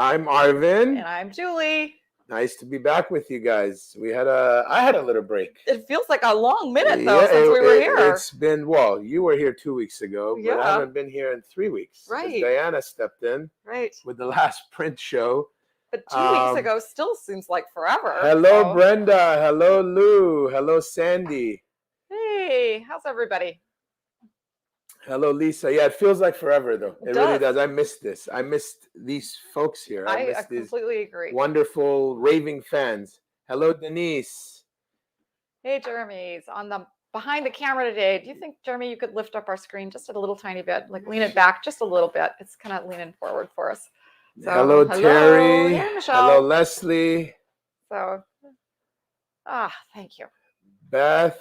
I'm Arvin. And I'm Julie. Nice to be back with you guys. I had a little break. It feels like a long minute though since we were here. It's been, well, you were here 2 weeks ago, but I haven't been here in 3 weeks. Right. Diana stepped in. Right. With the last print show. But 2 weeks ago still seems like forever. Hello, Brenda. Hello, Lou. Hello, Sandy. Hey, how's everybody? Hello, Lisa. Yeah, it feels like forever, though. It really does. I missed this. I missed these folks here. I completely agree. Wonderful raving fans. Hello, Denise. Hey, Jeremy's on the behind the camera today. Do you think, Jeremy, you could lift up our screen just a little tiny bit, like lean it back just a little bit? It's kind of leaning forward for us. So, hello, Terry. Hey, Michelle. Hello, Leslie. So, thank you. Beth.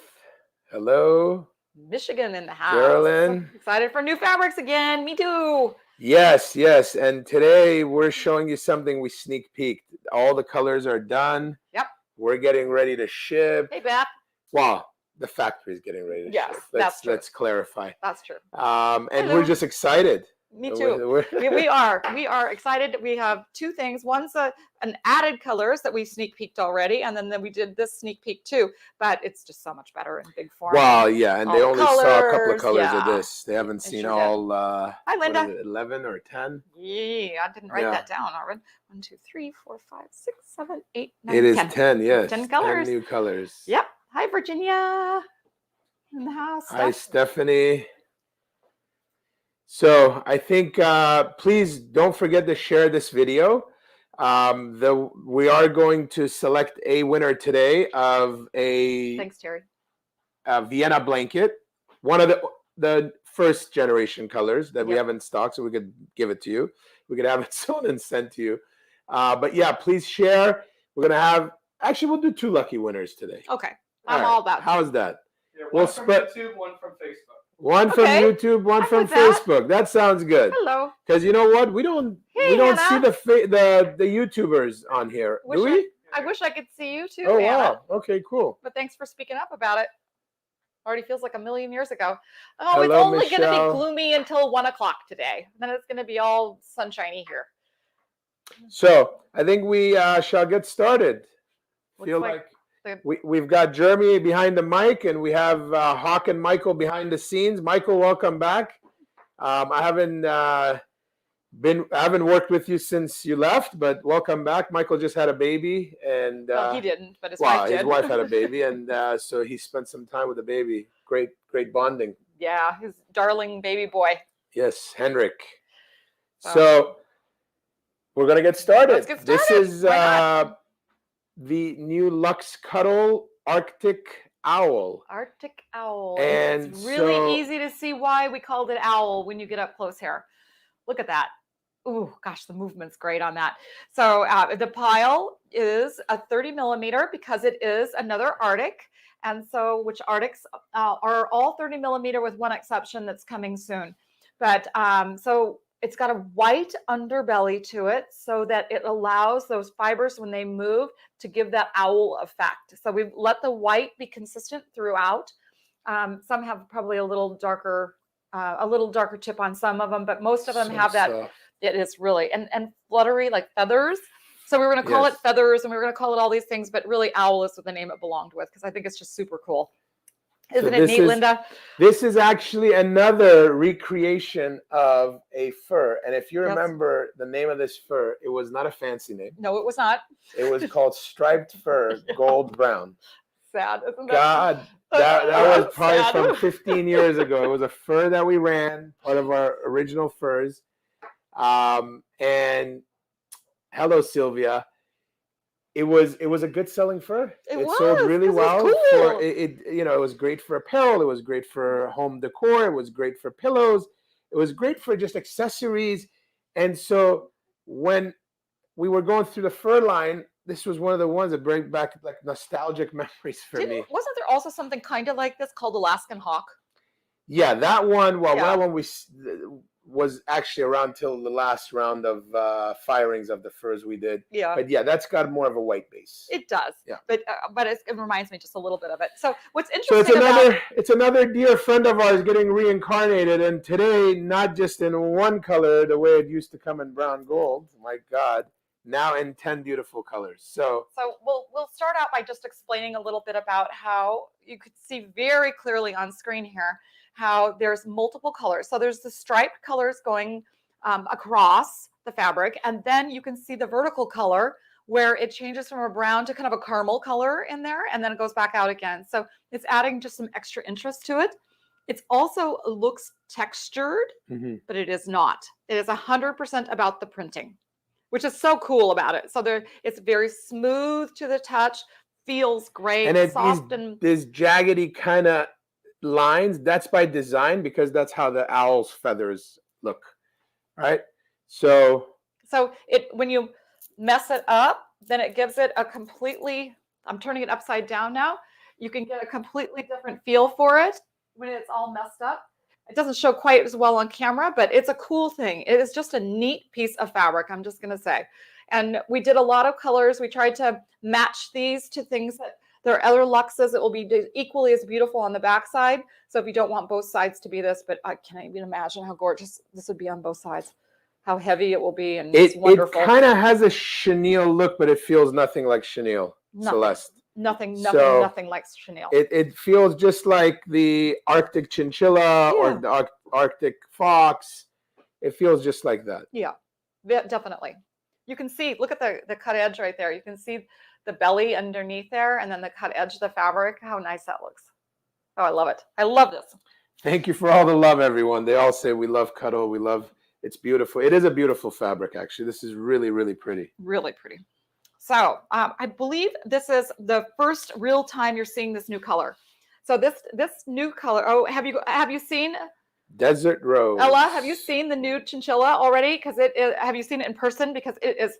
Hello. Michigan in the house. Geraldine. Excited for new fabrics again. Me too. Yes, yes. And today we're showing you something we sneak peeked. All the colors are done. Yep. We're getting ready to ship. Hey, Beth. Wow. The factory's getting ready to ship. That's true. Let's clarify. That's true. And we're just excited. Me too. We are excited. We have two things. One's an added colors that we sneak peeked already, and then we did this sneak peek too. But it's just so much better in big form. Wow, yeah, and they only saw a couple of colors of this. They haven't seen all. Hi, Linda. 11 or 10. Yeah, I didn't write that down, Arvin. 1, 2, 3, 4, 5, 6, 7, 8, 9, It is 10. 10. Yes, 10 colors. 10 new colors. Yep. Hi, Virginia. In the house. Hi, Stephanie. So I think please don't forget to share this video. We are going to select a winner today of a Thanks, Terry. Vienna blanket, one of the first generation colors that we have in stock, so we could give it to you. We could have it sewn and sent to you. But yeah, please share. We're gonna have we'll do 2 lucky winners today. Okay, I'm all about. How's that? Yeah, one from YouTube, one from Facebook. One from YouTube, one from Facebook. That sounds good. Hello. Because you know what? We don't see the YouTubers on here. Do we? I wish I could see you too. Oh, Anna. wow. Okay, cool. But thanks for speaking up about it. Already feels like a million years ago. Oh, it's only going to be gloomy until 1 o'clock today. Then it's going to be all sunshiny here. So I think we shall get started. Feel like we've got Jeremy behind the mic, and we have Hawk and Michael behind the scenes. Michael, welcome back. I haven't worked with you since you left, but welcome back. Michael just had a baby, and well, he didn't, but his wife did. His wife had a baby, and so he spent some time with the baby. Great bonding. Yeah, his darling baby boy. Yes, Henrik. So we're gonna get started. Let's get started. This is the new Luxe Cuddle Arctic Owl. Arctic Owl. And it's really easy to see why we called it owl when you get up close here. Look at that. Oh, gosh, the movement's great on that. So the pile is a 30 millimeter because it is another Arctic. And so, which Arctics are all 30 millimeter with one exception that's coming soon. But so it's got a white underbelly to it so that it allows those fibers when they move to give that owl effect. So we've let the white be consistent throughout. Some have probably a little darker tip on some of them, but most of them have that. It is really and fluttery like feathers. So we were going to call it feathers, and we were going to call it all these things, but really owl is the name it belonged with because I think it's just super cool. Isn't it neat, Linda? This is actually another recreation of a fur. And if you remember the name of this fur, it was not a fancy name. No, it was not. It was called striped fur, gold brown. Sad, isn't that? God, that was probably from 15 years ago. It was a fur that we ran, part of our original furs. And hello, Sylvia. It was a good selling fur. It sold really well. Cool. It was great for apparel. It was great for home decor. It was great for pillows. It was great for just accessories. And so when we were going through the fur line, this was one of the ones that bring back like nostalgic memories for me. Wasn't there also something kind of like this called Alaskan Hawk? Yeah, that one. Well, that one was actually around till the last round of firings of the furs we did. Yeah. But yeah, that's got more of a white base. It does. Yeah. But it reminds me just a little bit of it. So what's So interesting it's another dear friend of ours getting reincarnated, and today not just in one color the way it used to come in brown gold. My God, now in 10 beautiful colors. So we'll start out by just explaining a little bit about how you could see very clearly on screen here how there's multiple colors. So there's the striped colors going across the fabric, and then you can see the vertical color where it changes from a brown to kind of a caramel color in there, and then it goes back out again. So it's adding just some extra interest to it. It also looks textured, but it is not. It is 100% about the printing, which is so cool about it. So it's very smooth to the touch, feels great, and soft, and this jaggedy kind of lines, that's by design because that's how the owl's feathers look, right? So when you mess it up, then it gives it a completely, I'm turning it upside down now, you can get a completely different feel for it when it's all messed up. It doesn't show quite as well on camera, but it's a cool thing. It is just a neat piece of fabric, I'm just going to say. And we did a lot of colors. We tried to match these to things that there are other luxes. It will be equally as beautiful on the backside. So if you don't want both sides to be this, but I can't even imagine how gorgeous this would be on both sides. How heavy it will be, and it's wonderful. It kind of has a chenille look, but it feels nothing like chenille, Celeste. Nothing like chenille. It feels just like the Arctic chinchilla or the Arctic fox. It feels just like that. Yeah, definitely. You can see, look at the cut edge right there. You can see the belly underneath there, and then the cut edge of the fabric. How nice that looks. Oh, I love it. I love this. Thank you for all the love, everyone. They all say we love Cuddle. We love. It's beautiful. It is a beautiful fabric, actually. This is really, really pretty. Really pretty. So I believe this is the first real time you're seeing this new color. So this new color. Oh, have you seen Desert Rose? Ella, have you seen the new chinchilla already? Because have you seen it in person? Because it is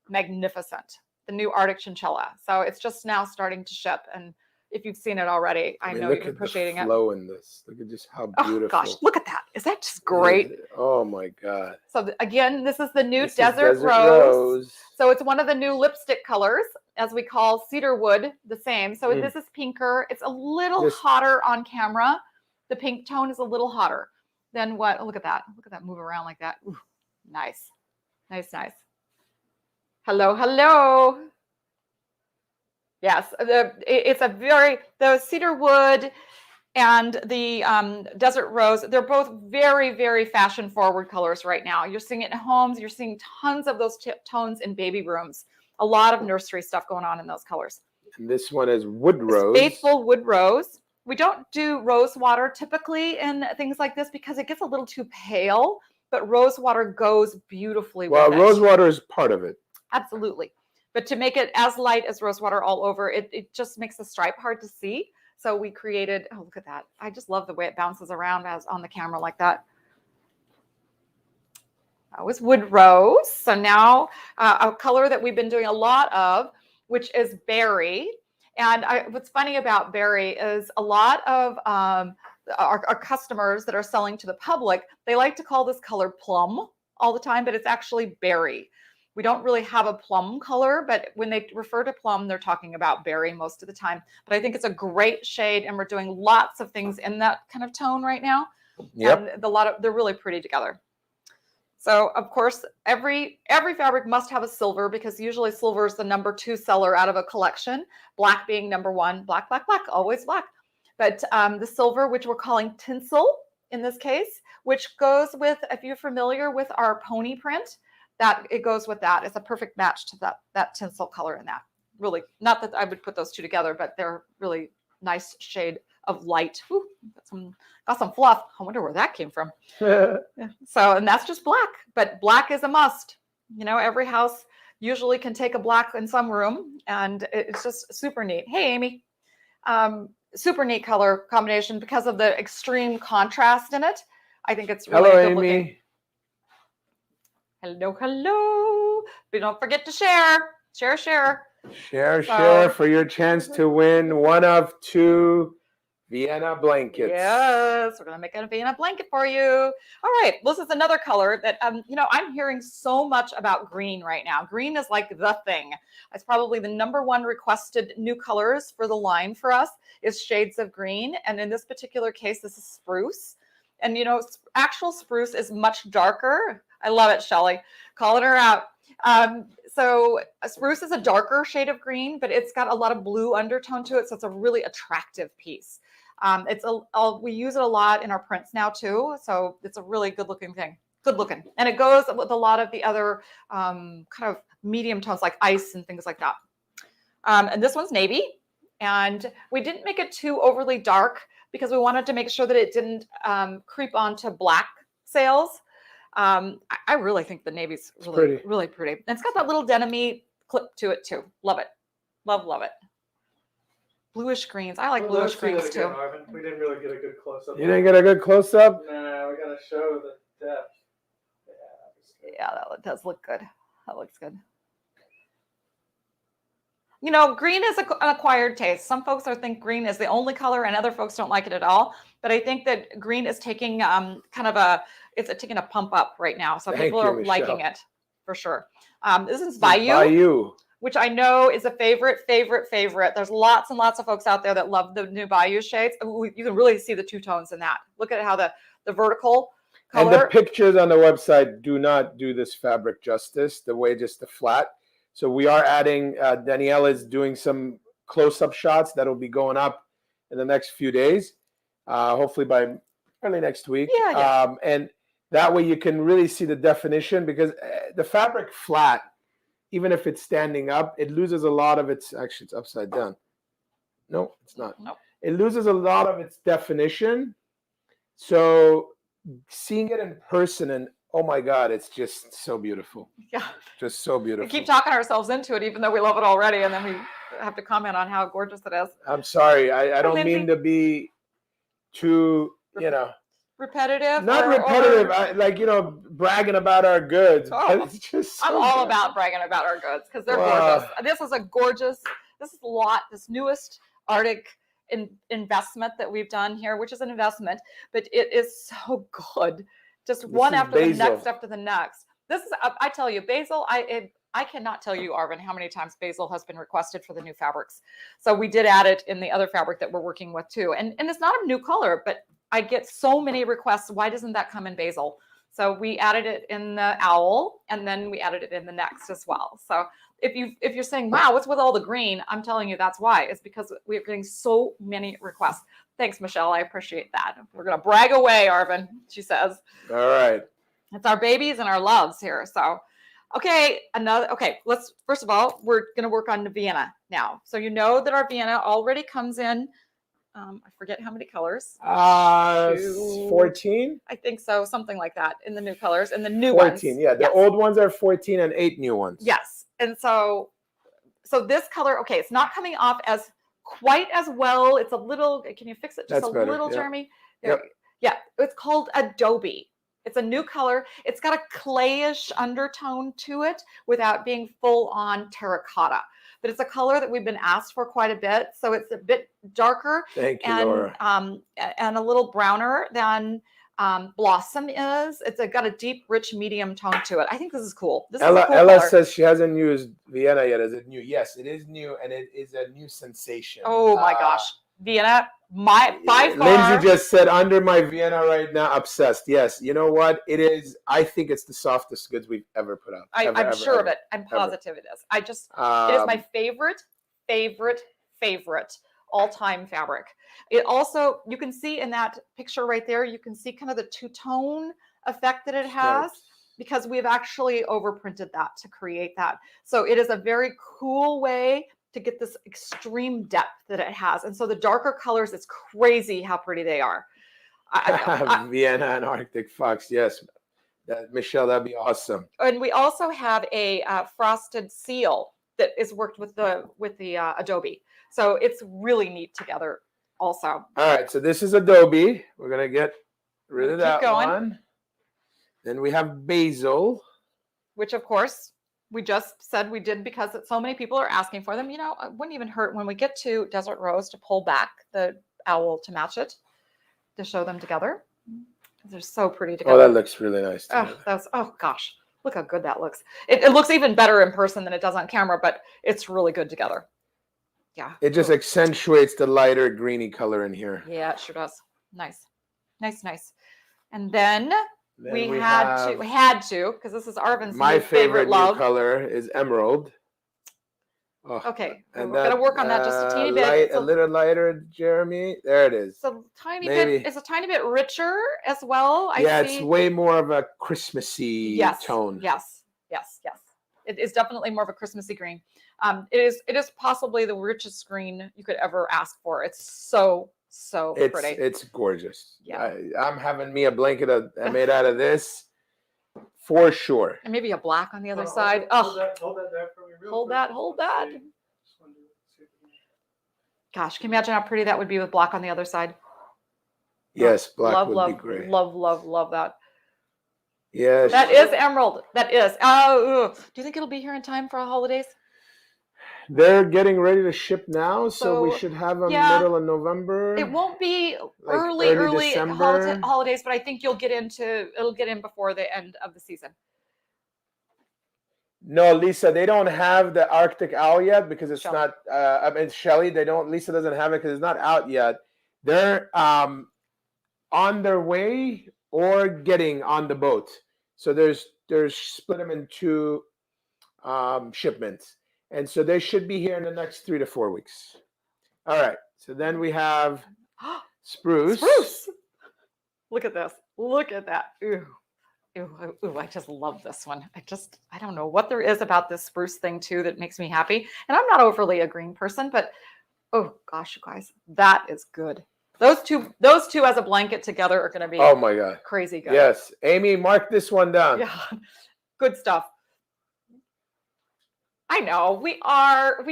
magnificent. The new Arctic chinchilla. So it's just now starting to ship, and if you've seen it already, I know you're appreciating it. Look at the flow in this. Look at just how beautiful. Oh gosh, look at that. Is that just great? Oh my God. So again, this is the new Desert Rose. So it's one of the new lipstick colors, as we call cedar wood, the same. So this is pinker. It's a little hotter on camera. The pink tone is a little hotter than what, look at that. Look at that move around like that. Ooh, nice. Nice, nice. Hello, hello. Yes, it's the cedar wood and the desert rose, they're both very, very fashion forward colors right now. You're seeing it in homes. You're seeing tons of those tones in baby rooms. A lot of nursery stuff going on in those colors. And this one is wood rose. Faithful wood rose. We don't do rose water typically in things like this because it gets a little too pale, but rose water goes beautifully with it. Well, rose water is part of it. Absolutely. But to make it as light as rose water all over, it just makes the stripe hard to see. So we created, oh, look at that. I just love the way it bounces around as on the camera like that. That was wood rose. So now a color that we've been doing a lot of, which is berry. And what's funny about berry is a lot of our customers that are selling to the public, they like to call this color plum all the time, but it's actually berry. We don't really have a plum color, but when they refer to plum, they're talking about berry most of the time. But I think it's a great shade, and we're doing lots of things in that kind of tone right now. Yep. And they're really pretty together. So of course, every fabric must have a silver because usually silver is the number 2 seller out of a collection. Black being number 1. Black, black, black, always black. But the silver, which we're calling tinsel in this case, which goes with, if you're familiar with our pony print, that it goes with that. It's a perfect match to that tinsel color in that. Really, not that I would put those two together, but they're really nice shade of light. Whew, got some fluff. I wonder where that came from. So, and that's just black, but black is a must. You know, every house usually can take a black in some room, and it's just super neat. Hey, Amy. Super neat color combination because of the extreme contrast in it. I think it's really good looking. Amy. Hello, hello. But don't forget to share. Share. Share for your chance to win one of 2 Vienna blankets. Yes, we're gonna make a Vienna blanket for you. All right, this is another color that I'm hearing so much about green right now. Green is like the thing. It's probably the #1 requested new colors for the line for us is shades of green, and in this particular case, this is spruce. And actual spruce is much darker. I love it, Shelly. Calling her out. So spruce is a darker shade of green, but it's got a lot of blue undertone to it, so it's a really attractive piece. We use it a lot in our prints now too, so it's a really good looking thing. Good looking, and it goes with a lot of the other kind of medium tones like ice and things like that. And this one's navy, and we didn't make it too overly dark because we wanted to make sure that it didn't creep onto black sails. I really think the navy's really pretty. And it's got that little denim-y clip to it too. Love it. Love it. Bluish greens. I like bluish greens too. Arvin. We didn't really get a good close-up. You didn't get a good close-up? Nah, we got to show the depth. Yeah, that does look good. That looks good. Green is an acquired taste. Some folks think green is the only color and other folks don't like it at all. But I think that green is taking it's taking a pump up right now. So people are liking it for sure. This is Bayou, which I know is a favorite. There's lots and lots of folks out there that love the new Bayou shades. You can really see the two tones in that. Look at how the vertical color. And the pictures on the website do not do this fabric justice, just the flat. So we are adding, Danielle is doing some close-up shots that'll be going up in the next few days, hopefully by early next week. Yeah. And that way you can really see the definition, because the fabric flat, even if it's standing up, it loses a lot of its, actually it's upside down. No, it's not. Nope. It loses a lot of its definition. So seeing it in person, and oh my God, it's just so beautiful. Yeah. Just so beautiful. We keep talking ourselves into it, even though we love it already, and then we have to comment on how gorgeous it is. I'm sorry. I don't mean to be too, repetitive. Not repetitive, bragging about our goods. Oh, it's just so I'm all good. about bragging about our goods because they're gorgeous. This is a lot, this newest Arctic investment that we've done here, which is an investment, but it is so good. Just one after the next. This is, I tell you, basil, I cannot tell you, Arvin, how many times basil has been requested for the new fabrics. So we did add it in the other fabric that we're working with too. And it's not a new color, but I get so many requests. Why doesn't that come in basil? So we added it in the owl, and then we added it in the next as well. So if you're saying, wow, what's with all the green? I'm telling you that's why. It's because we're getting so many requests. Thanks, Michelle. I appreciate that. We're going to brag away, Arvin, she says. All right. It's our babies and our loves here. So, okay, let's, first of all, we're going to work on the Vienna now. So you know that our Vienna already comes in, I forget how many colors. 14? I think so, something like that in the new colors and the new 14, ones. 14, yeah. The old ones are 14 and 8 new ones. Yes. And so this color, okay, it's not coming off as quite as well. It's a little, can you fix it just a little, Jeremy? Yep. Yeah, it's called Adobe. It's a new color. It's got a clayish undertone to it without being full on terracotta. But it's a color that we've been asked for quite a bit. So it's a bit darker. Thank you, Laura. And a little browner than Blossom is. It's got a deep, rich, medium tone to it. I think this is cool. Ella color. says she hasn't used Vienna yet. Is it new? Yes, it is new, and it is a new sensation. Oh my gosh. Vienna, by far. Lindsay just said, under my Vienna right now, obsessed. Yes, you know what? It is. I think it's the softest goods we've ever put out. I'm sure of it. I'm positive it is. It is my favorite all-time fabric. It also, you can see in that picture right there, you can see kind of the two-tone effect that it has because we've actually overprinted that to create that. So it is a very cool way to get this extreme depth that it has. And so the darker colors, it's crazy how pretty they are. Vienna and Arctic Fox, yes. Michelle, that'd be awesome. And we also have a frosted seal that is worked with the Adobe. So it's really neat together also. All right, so this is Adobe. We're going to get rid of that one. Then we have basil. Which, of course, we just said we did because so many people are asking for them. It wouldn't even hurt when we get to Desert Rose to pull back the owl to match it, to show them together. They're so pretty Oh, together. that looks really nice. Oh gosh, look how good that looks. It looks even better in person than it does on camera, but it's really good together. Yeah. It just accentuates the lighter greeny color in here. Yeah, it sure does. Nice. And then we had to, because this is Arvin's my favorite new love. color is emerald. Oh, Okay, and we're gonna work on that just a teeny bit. Light, a little lighter, Jeremy. There it is. It's a tiny bit. It's a tiny bit richer as well. It's way more of a Christmassy tone. Yes. It is definitely more of a Christmassy green. It is possibly the richest green you could ever ask for. It's so pretty. It's gorgeous. Yeah. I'm having me a blanket made out of this for sure. And maybe a black on the other side. Hold that there for me real quick. Hold that. Gosh, can you imagine how pretty that would be with black on the other side? Yes, black would be great. Love that. Yes. That is emerald. That is. Oh, do you think it'll be here in time for the holidays? They're getting ready to ship now, so we should have them middle of November. It won't be like early December. Holidays, but I think it'll get in before the end of the season. No, Lisa, they don't have the Arctic Owl yet because it's not. I mean, Shelly, Lisa doesn't have it because it's not out yet. They're on their way or getting on the boat. So there's split them in two shipments. And so they should be here in the next 3 to 4 weeks. All right. So then we have spruce. Look at this. Look at that. Ooh, I just love this one. I don't know what there is about this spruce thing too that makes me happy. And I'm not overly a green person, but oh gosh, you guys, that is good. Those two as a blanket together are going to be oh my god, crazy good. Yes, Amy, mark this one down. Yeah, good stuff. I know we are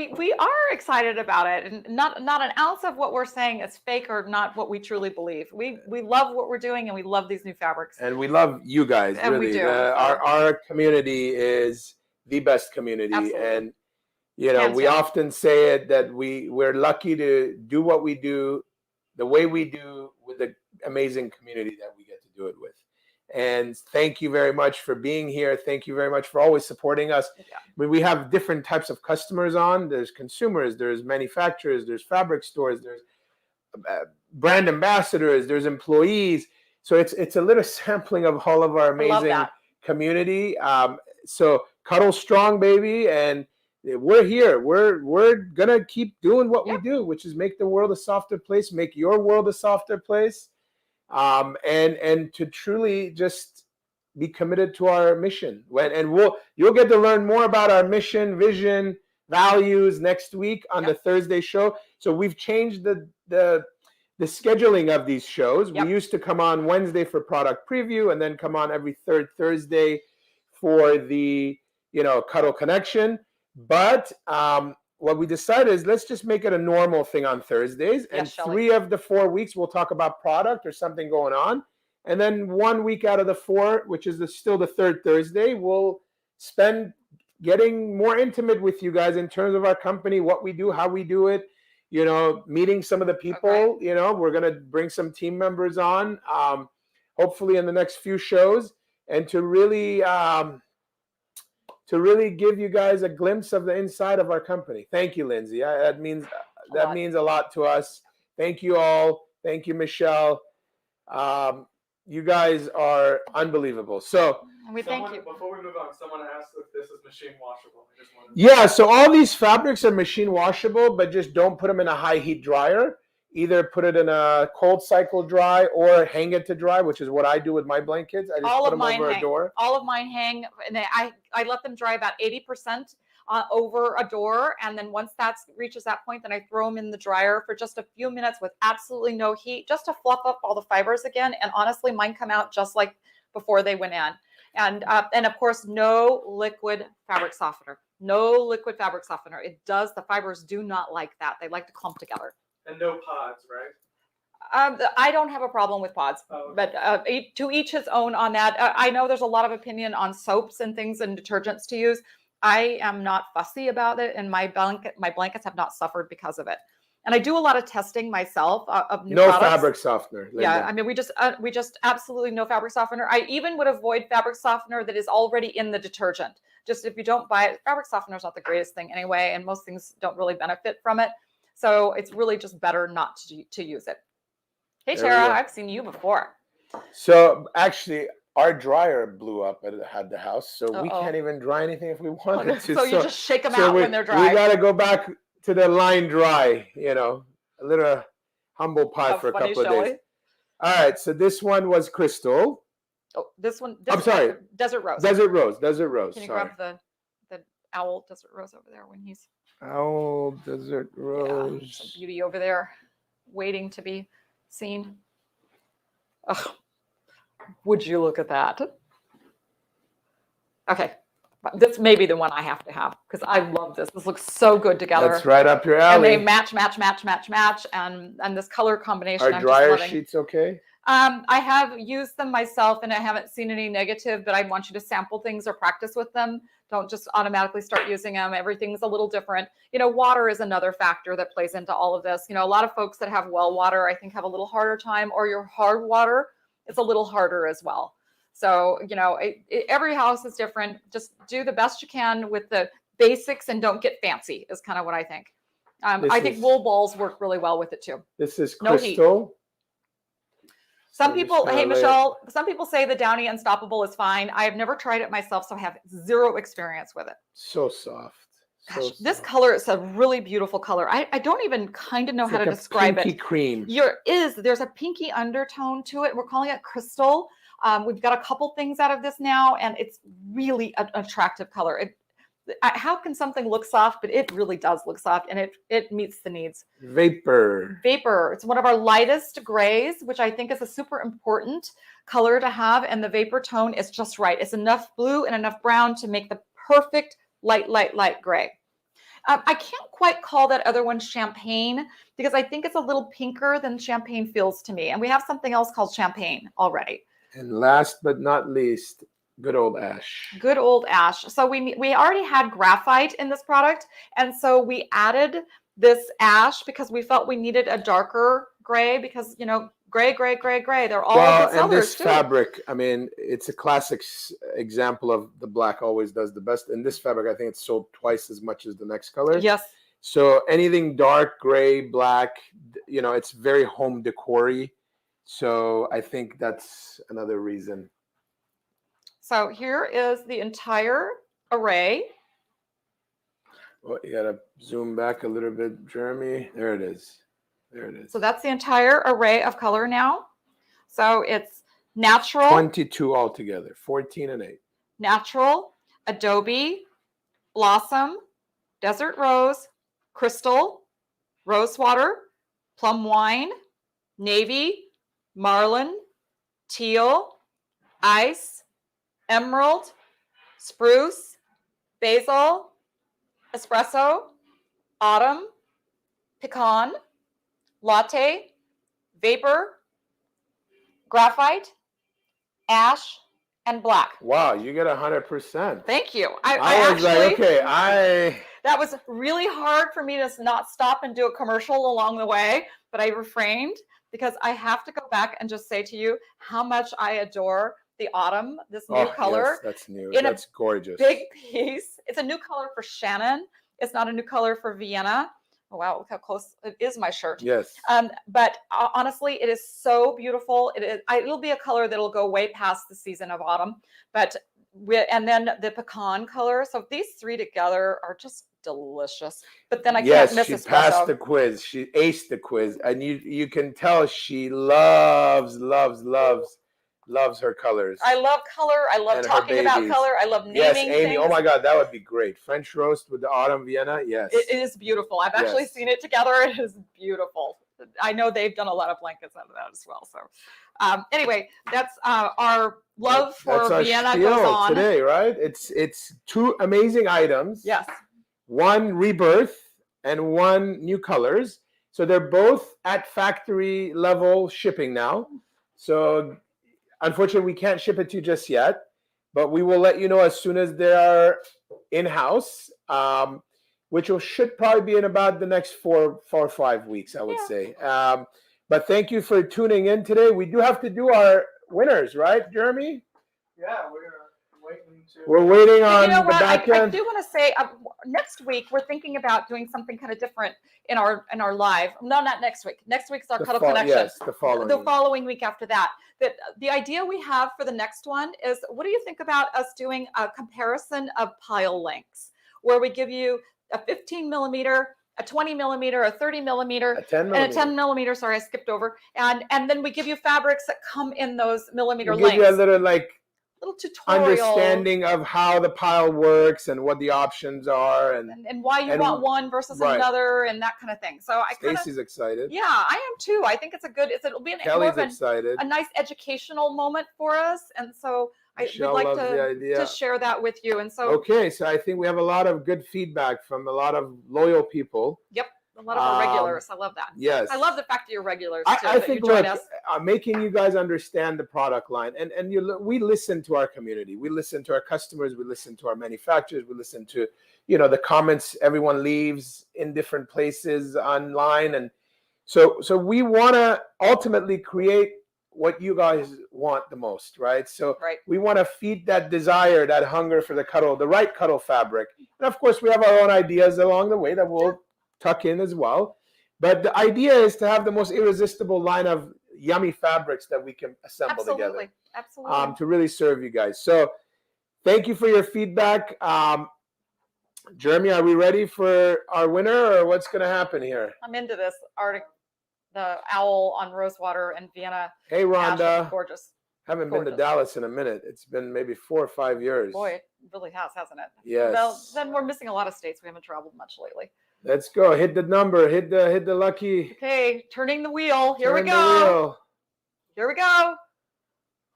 excited about it, and not an ounce of what we're saying is fake or not what we truly believe. We love what we're doing, and we love these new fabrics. And we love you guys. And really, we do. Our community is the best community. Absolutely. And we often say it that we're lucky to do what we do the way we do with the amazing community that we get to do it with. And thank you very much for being here. Thank you very much for always supporting us. Yeah. I mean, we have different types of customers on. There's consumers, there's manufacturers, there's fabric stores, there's brand ambassadors, there's employees. So it's a little sampling of all of our amazing community. So cuddle strong, baby. And we're here. We're going to keep doing what we do, which is make the world a softer place, make your world a softer place. And to truly just be committed to our mission. You'll get to learn more about our mission, vision, values next week on the Thursday show. So we've changed the scheduling of these shows. We used to come on Wednesday for product preview and then come on every third Thursday for the Cuddle Connection. But what we decided is let's just make it a normal thing on Thursdays. And 3 of the 4 weeks, we'll talk about product or something going on. And then 1 week out of the 4, which is still the third Thursday, we'll spend getting more intimate with you guys in terms of our company, what we do, how we do it, meeting some of the people. Okay. We're going to bring some team members on, hopefully in the next few shows, and to really give you guys a glimpse of the inside of our company. Thank you, Lindsay. That means a lot to us. Thank you all. Thank you, Michelle. You guys are unbelievable. So thank you. Before we move on, someone asked if this is machine washable. So all these fabrics are machine washable, but just don't put them in a high heat dryer. Either put it in a cold cycle dry or hang it to dry, which is what I do with my blankets. I just put them over a door. All of mine hang, and I let them dry about 80% over a door. And then once that reaches that point, then I throw them in the dryer for just a few minutes with absolutely no heat, just to fluff up all the fibers again. And honestly, mine come out just like before they went in. And of course, no liquid fabric softener. No liquid fabric softener. The fibers do not like that. They like to clump together. And no pods, right? I don't have a problem with pods, but to each his own on that. I know there's a lot of opinion on soaps and things and detergents to use. I am not fussy about it, and my blankets have not suffered because of it. And I do a lot of testing myself of new No products. fabric softener. Linda. Yeah, I mean, we just absolutely no fabric softener. I even would avoid fabric softener that is already in the detergent. Just if you don't buy it, fabric softener is not the greatest thing anyway, and most things don't really benefit from it. So it's really just better not to use it. Hey, Tara, I've seen you before. So actually, our dryer blew up at the house, so we can't even dry anything if we wanted to. So you just shake them out when they're dry. We got to go back to the line dry, a little humble pie for a couple of days. All right, so this one was crystal. Oh, this one. I'm sorry. Desert rose. Desert rose. Can you grab the owl desert rose over there when he's owl desert rose? Yeah, some beauty over there, waiting to be seen. Oh, would you look at that? Okay, this may be the one I have to have because I love this. This looks so good together. That's right up your alley. And they match, and this color combination. Are dryer sheets okay? I have used them myself and I haven't seen any negative, but I want you to sample things or practice with them. Don't just automatically start using them. Everything's a little different. Water is another factor that plays into all of this. A lot of folks that have well water, I think, have a little harder time, or your hard water is a little harder as well. So, every house is different. Just do the best you can with the basics and don't get fancy is kind of what I think. I think wool balls work really well with it too. This is crystal. Some people, hey, Michelle, some people say the Downy Unstoppable is fine. I have never tried it myself, so I have zero experience with it. So soft. Gosh, this color is a really beautiful color. I don't even kind of know how to describe it. Pinky cream. There's a pinky undertone to it. We're calling it crystal. We've got a couple things out of this now, and it's really an attractive color. How can something look soft? But it really does look soft, and it meets the needs. Vapor. It's one of our lightest grays, which I think is a super important color to have, and the vapor tone is just right. It's enough blue and enough brown to make the perfect light gray. I can't quite call that other one champagne because I think it's a little pinker than champagne feels to me, and we have something else called champagne already. And last but not least, good old ash. Good old ash. So we already had graphite in this product, and so we added this ash because we felt we needed a darker gray because gray. They're all good sellers, and this too. fabric, I mean, it's a classic example of the black always does the best. In this fabric, I think it's sold twice as much as the next color. Yes. So anything dark, gray, black, it's very home decor-y. So I think that's another reason. So here is the entire array. Well, you gotta zoom back a little bit, Jeremy. There it is. So that's the entire array of color now. So it's natural. 22 altogether, 14 and 8. Natural, adobe, blossom, desert rose, crystal, rosewater, plum wine, navy, marlin, teal, ice, emerald, spruce, basil, espresso, autumn, pecan, latte, vapor, graphite, ash, and black. Wow, you get 100%. Thank you. I was like, okay, that was really hard for me to not stop and do a commercial along the way, but I refrained because I have to go back and just say to you how much I adore the autumn, this new color. Yes, that's new. That's gorgeous. Big piece. It's a new color for Shannon. It's not a new color for Vienna. Oh, wow, look how close it is my shirt. Yes. But honestly, it is so beautiful. It'll be a color that'll go way past the season of autumn. And then the pecan color. So these three together are just delicious. But then I can't miss espresso. She passed the quiz. She aced the quiz. And you can tell she loves her colors. I love color. I love talking about color. I love naming Amy, things. Oh my God, that would be great. French roast with the autumn Vienna. Yes. It is beautiful. I've actually seen it together. It is beautiful. I know they've done a lot of blankets out of that as well. So anyway, that's our love for Vienna goes on today, right? It's two amazing items. Yes. One rebirth and one new colors. So they're both at factory level shipping now. So unfortunately, we can't ship it to you just yet, but we will let you know as soon as they are in-house. which should probably be in about the next 4 or 5 weeks, I would say. But thank you for tuning in today. We do have to do our winners, right, Jeremy? Yeah, we're waiting to. We're waiting But on you know the what? back I end. do want to say next week we're thinking about doing something kind of different in our live. No, not next week. Next week's our Cuddle Connection. Yes, the following. The following week after that. The idea we have for the next one is, what do you think about us doing a comparison of pile lengths, where we give you a 15 millimeter, a 20 millimeter, a 30 millimeter, a 10 and a 10 millimeter. Sorry, I skipped over. And then we give you fabrics that come in those millimeter we'll lengths. give you a little tutorial, understanding of how the pile works and what the options are, and why you want one versus another, and that kind of thing. So Stacy's excited. Yeah, I am too. I think it'll be Kelly's excited. A nice educational moment for us, and so we'd like to share that with you. And so so I think we have a lot of good feedback from a lot of loyal people. Yep. A lot of our regulars. I love that. Yes. I love the fact that you're regulars too. I think, look, making you guys understand the product line, and we listen to our community. We listen to our customers. We listen to our manufacturers. We listen to, the comments everyone leaves in different places online. And so we want to ultimately create what you guys want the most, right? So we want to feed that desire, that hunger for the right cuddle fabric. And of course, we have our own ideas along the way that we'll tuck in as well. But the idea is to have the most irresistible line of yummy fabrics that we can assemble together. Absolutely. To really serve you guys. So thank you for your feedback. Jeremy, are we ready for our winner, or what's going to happen here? I'm into this the owl on Rosewater and Vienna. Hey, Rhonda. Gorgeous. Haven't been to Dallas in a minute. It's been maybe 4 or 5 years. Boy, it really has, hasn't it? Yes. Well, then we're missing a lot of states. We haven't traveled much lately. Let's go. Hit the number. Hit the lucky. Okay, turning the wheel. Here we go. Here we go.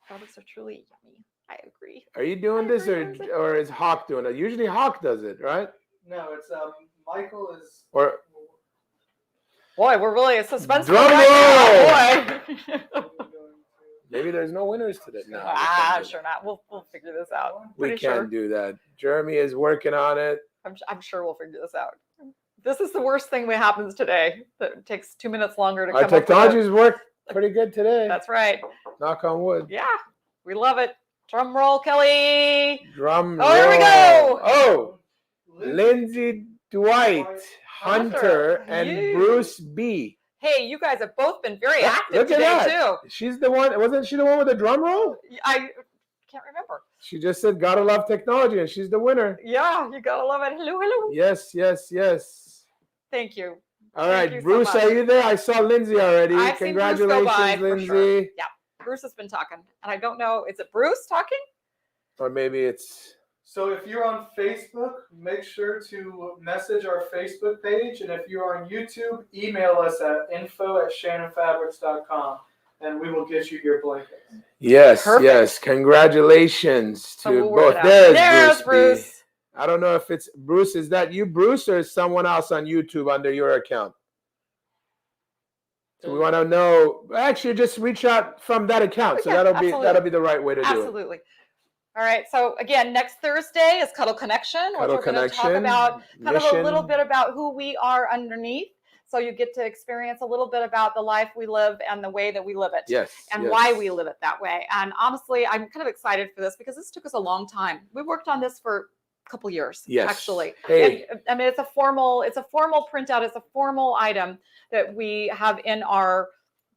Products are truly yummy. I agree. Are you doing this, or is Hawk doing it? Usually Hawk does it, right? No, it's Michael is. Or boy, we're really suspenseful. Drum right now, boy. Maybe there's no winners today. No, sure not. We'll figure this out. We can't do that. Jeremy is working on it. I'm sure we'll figure this out. This is the worst thing that happens today. That takes 2 minutes longer to come up with. Our technologies work pretty good today. That's right. Knock on wood. Yeah, we love it. Drum roll, Kelly. Drum roll. Oh, here we go. Oh, Lindsay Dwight, Hunter, and Bruce B. Hey, you guys have both been very active today, too. She's the one. Wasn't she the one with the drum roll? I can't remember. She just said, "Gotta love technology," and she's the winner. Yeah, you gotta love it. Hello, hello. Yes, yes, yes. Thank you. All right, Bruce, are you there? I saw Lindsay already. Congratulations, Lindsay. Sure. Yeah, Bruce has been talking, and I don't know. Is it Bruce talking? Or maybe it's. So if you're on Facebook, make sure to message our Facebook page, and if you're on YouTube, email us at info@shannonfabrics.com. And we will get you your blankets. Yes, yes. Congratulations to both. There's Bruce. I don't know if it's Bruce. Is that you, Bruce, or is someone else on YouTube under your account? So we want to know. Actually, just reach out from that account. So that'll be the right way to do it. Absolutely. All right. So again, next Thursday is Cuddle Connection, which we're going to talk about kind of a little bit about who we are underneath. So you get to experience a little bit about the life we live and the way that we live it. Yes. And why we live it that way. And honestly, I'm kind of excited for this because this took us a long time. We worked on this for a couple years, actually. Hey. And, I mean, it's a formal printout. It's a formal item that we have in our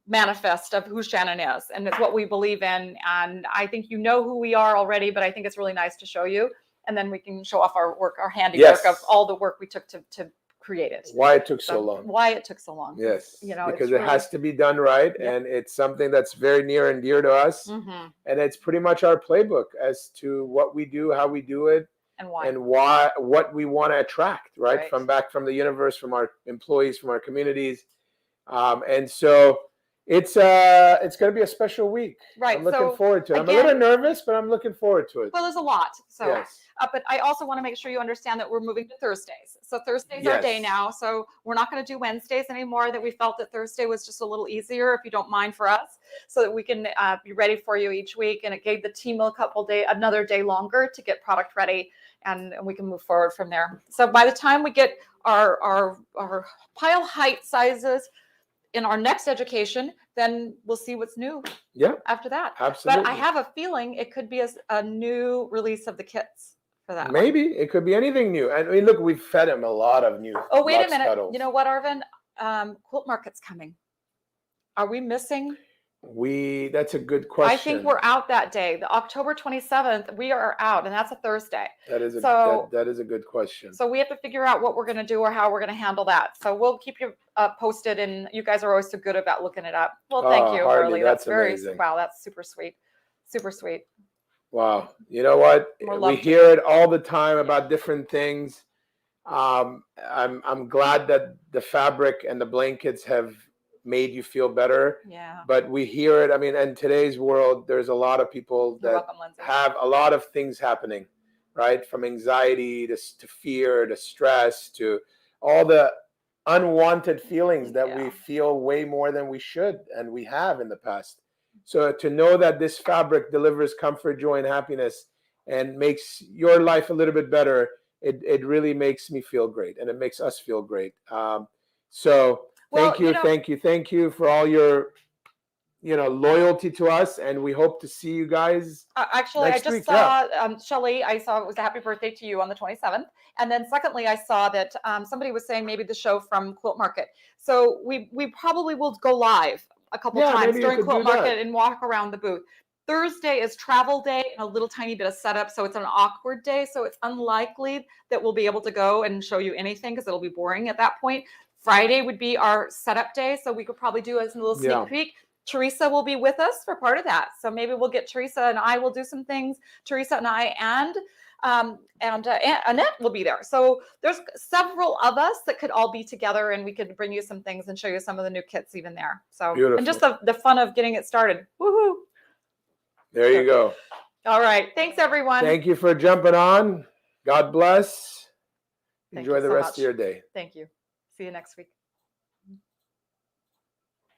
manifest of who Shannon is. And it's what we believe in. And I think you know who we are already, but I think it's really nice to show you. And then we can show off our work, our handiwork of all the work we took to create it. Why it took so long. Why it took so long. Yes. Because it has to be done right. Yep. And it's something that's very near and dear to us. Mm-hmm. And it's pretty much our playbook as to what we do, how we do it, and why what we want to attract, right? From the universe, from our employees, from our communities. And so it's going to be a special week. Right. I'm looking forward to it. I'm a little nervous, but I'm looking forward to it. Well, there's a lot. So but I also want to make sure you understand that we're moving to Thursdays. So Thursday's our day now. So we're not going to do Wednesdays anymore. That we felt that Thursday was just a little easier, if you don't mind, for us, so that we can be ready for you each week. And it gave the team another day longer to get product ready and we can move forward from there. So by the time we get our pile height sizes in our next education, then we'll see what's new Yeah, after that. absolutely. But I have a feeling it could be a new release of the kits for that one. Maybe it could be anything new. And I mean, look, we've fed him a lot of new. Oh, wait a Luxe minute. Cuddles. You know what, Arvin? Quilt Market's coming. Are we missing? That's a good question. I think we're out that day. The October 27th, we are out, and that's a Thursday. That is that is a good question. So we have to figure out what we're going to do or how we're going to handle that. So we'll keep you posted, and you guys are always so good about looking it up. Well, thank you, Harley, Harley. that's very amazing. wow. That's super sweet, super sweet. Wow. You know what? More We love to hear it all the time about different things. I'm glad that the fabric and the blankets have made you feel better. Yeah. But we hear it. I mean, in today's world, there's a lot of people You're that welcome, Lindsay. have a lot of things happening, right? From anxiety to fear to stress to all the unwanted feelings that we feel way more than we should and we have in the past. So to know that this fabric delivers comfort, joy, and happiness and makes your life a little bit better, it really makes me feel great, and it makes us feel great. Thank you for all your loyalty to us, and we hope to see you guys. Actually, next I just week. saw Shelly. I saw it was a happy birthday to you on the 27th, and then secondly, I saw that somebody was saying maybe the show from Quilt Market. So we probably will go live a couple times during Quilt Market and walk around the booth. Thursday is travel day and a little tiny bit of setup, so it's an awkward day. So it's unlikely that we'll be able to go and show you anything because it'll be boring at that point. Friday would be our setup day, so we could probably do a little sneak peek. Teresa will be with us for part of that, so maybe we'll get Teresa and I will do some things. Teresa and I and Annette will be there. So there's several of us that could all be together, and we could bring you some things and show you some of the new kits even there. So beautiful. And just the fun of getting it started. Woohoo! There you go. All right. Thanks, everyone. Thank you for jumping on. God bless. Thank Enjoy you the so rest much. of your day. Thank you. See you next week.